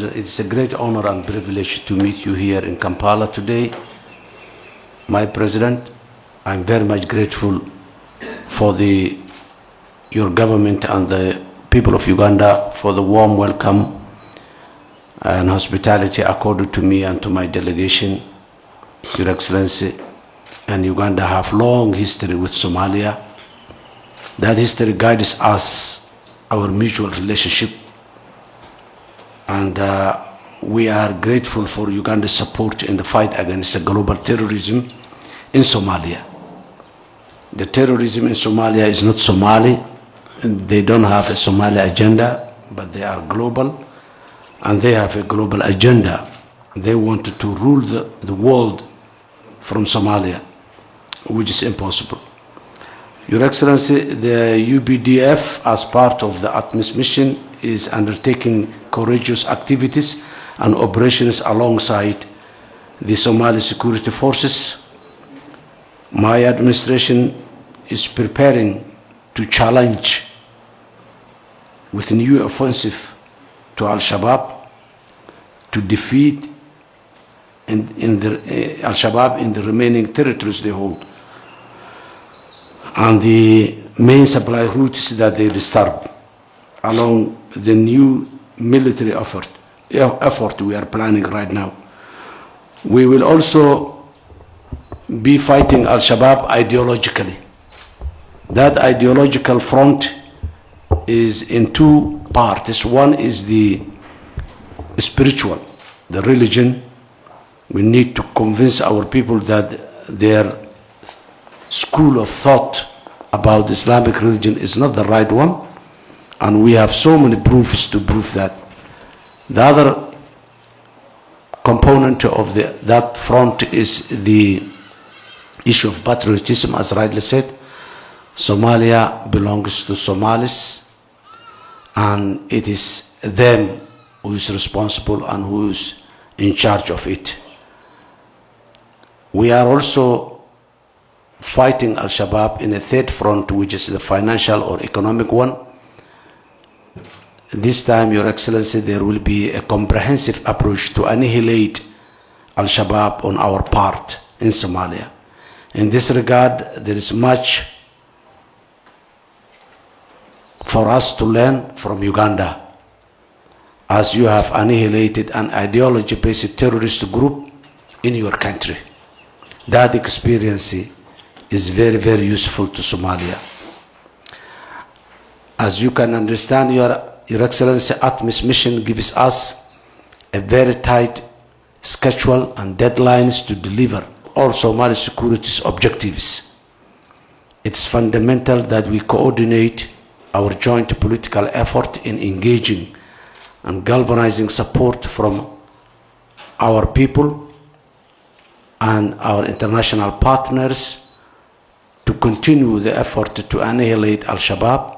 President, it's a great honor and privilege to meet you here in Kampala today. My President, I'm very much grateful for your government and the people of Uganda for the warm welcome and hospitality accorded to me and to my delegation. Your Excellency, and Uganda have long history with Somalia. That history guides us, our mutual relationship, and we are grateful for Uganda's support in the fight against the global terrorism in Somalia. The terrorism in Somalia is not Somali. They don't have a Somali agenda, but they are global, and they have a global agenda. They wanted to rule the world from Somalia, which is impossible. Your Excellency, the UBDF, as part of the ATMIS mission, is undertaking courageous activities and operations alongside the Somali security forces. My administration is preparing to challenge with a new offensive to Al-Shabaab to defeat Al-Shabaab in the remaining territories they hold, and the main supply routes that they disturb along the new military effort we are planning right now. We will also be fighting Al-Shabaab ideologically. That ideological front is in two parts. One is the spiritual, the religion. We need to convince our people that their school of thought about Islamic religion is not the right one, and we have so many proofs to prove that. The other component of that front is the issue of patriotism, as rightly said. Somalia belongs to Somalis, and it is them who is responsible and who is in charge of it. We are also fighting Al-Shabaab in a third front, which is the financial or economic one. This time, Your Excellency, there will be a comprehensive approach to annihilate Al-Shabaab on our part in Somalia. In this regard, there is much for us to learn from Uganda, as you have annihilated an ideology-based terrorist group in your country. That experience is very, very useful to Somalia. As you can understand, Your Excellency, ATMIS mission gives us a very tight schedule and deadlines to deliver all Somali security's objectives. It's fundamental that we coordinate our joint political effort in engaging and galvanizing support from our people and our international partners to continue the effort to annihilate Al-Shabaab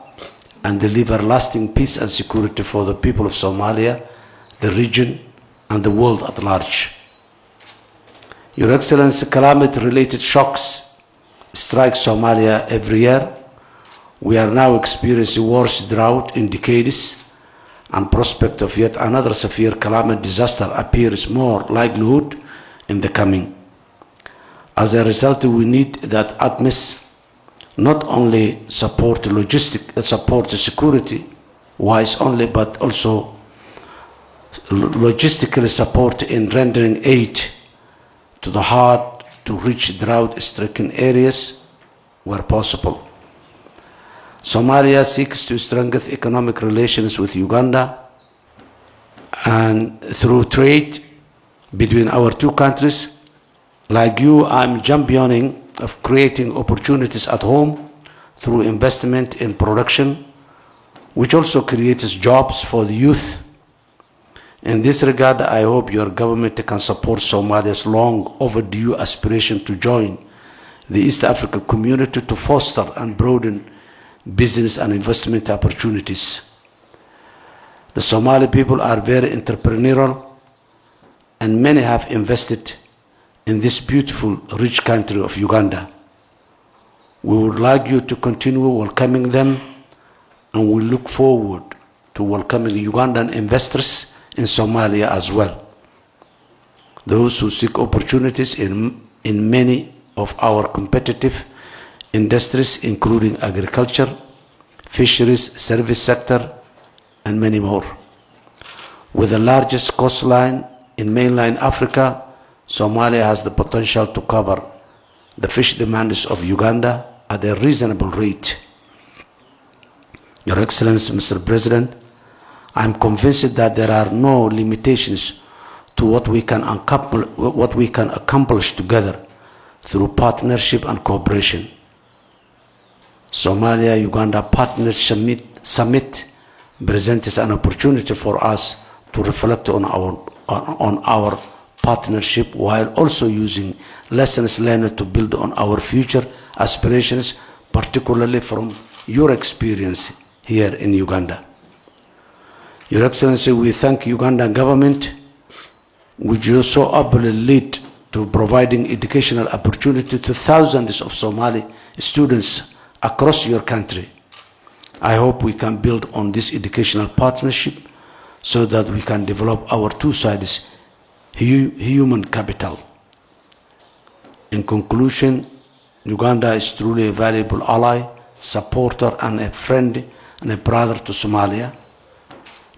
and deliver lasting peace and security for the people of Somalia, the region, and the world at large. Your Excellency, climate-related shocks strike Somalia every year. We are now experiencing worse drought in decades, and prospect of yet another severe climate disaster appears more likelihood in the coming. As a result, we need that ATMIS not only support security wise only, but also logistically support in rendering aid to the hard to reach drought-stricken areas where possible. Somalia seeks to strengthen economic relations with Uganda, and through trade between our two countries. Like you, I'm championing of creating opportunities at home through investment in production, which also creates jobs for the youth. In this regard, I hope your government can support Somalia's long overdue aspiration to join the East African community to foster and broaden business and investment opportunities. The Somali people are very entrepreneurial, and many have invested in this beautiful, rich country of Uganda. We would like you to continue welcoming them, and we look forward to welcoming Ugandan investors in Somalia as well. Those who seek opportunities in many of our competitive industries, including agriculture, fisheries, service sector, and many more. With the largest coastline in mainland Africa, Somalia has the potential to cover the fish demands of Uganda at a reasonable rate. Your Excellency, Mr. President, I am convinced that there are no limitations to what we can accomplish together through partnership and cooperation. Somalia-Uganda Partnership Summit presents an opportunity for us to reflect on our partnership while also using lessons learned to build on our future aspirations, particularly from your experience here in Uganda. Your Excellency, we thank Ugandan government, which you so ably lead to providing educational opportunity to thousands of Somali students across your country. I hope we can build on this educational partnership so that we can develop our two sides human capital. In conclusion, Uganda is truly a valuable ally, supporter, and a friend and a brother to Somalia.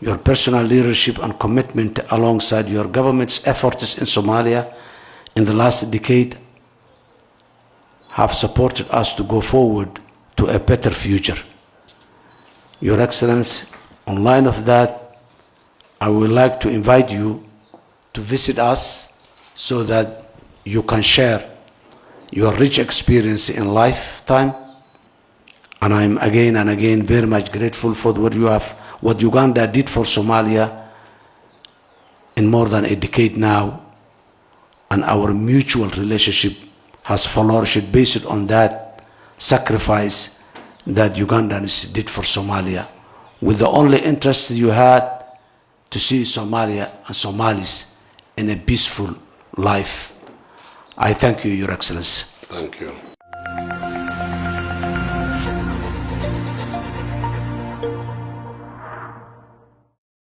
Your personal leadership and commitment alongside your government's efforts in Somalia in the last decade have supported us to go forward to a better future. Your Excellency, on line of that, I would like to invite you to visit us so that you can share your rich experience in lifetime. And I'm again and again very much grateful for what Uganda did for Somalia in more than a decade now. And our mutual relationship has flourished based on that sacrifice that Ugandans did for Somalia, with the only interest you had to see Somalia and Somalis in a peaceful life. I thank you, Your Excellency. Thank you.